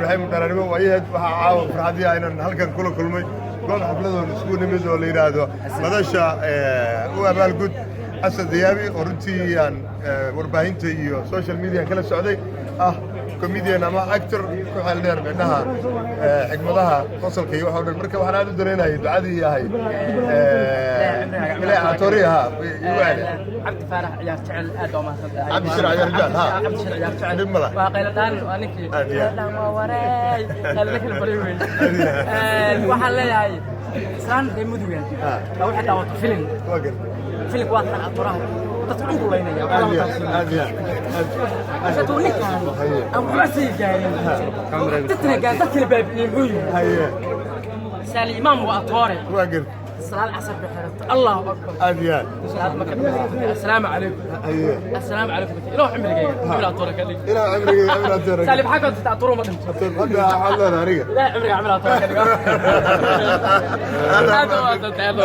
baxay mudaranimo waayad waxa caawa farxadii aynan halkan kula kulmay goob xafladoon isku nimid oo la yiraahdo madasha u abaalgud Asad Diyabi oo runtii aan warbaahinta iyo social media kala socday comedian ama actor ku xal dheer meelaha xigmadaha qosolka iyo waxa dhan marka waxaan aad u dareenayay ducadii yahay ilaa atoriha عبد فارح عيار جعل ادم عبد الشرع عيار جعل عبد الشرع عيار جعل دملا واقيل دان وانك لا ما وراي هذاك البريوي waxaan leeyahay islaan deemuduga law xataa wada film فيلم واحد على التراب تتعب وينيا أشتوني كان أبو عسير جاي تتنقى تذكر باب يقول سال إمام وأطواري الصلاة العصر بحرة الله أكبر أبيان السلام عليكم السلام عليكم إلى عمرك إلى أطورك إلى عمرك إلى أطورك سالم حاجة تتعطروا ما أنت هذا حلنا ريقة لا عمرك عمل أطورك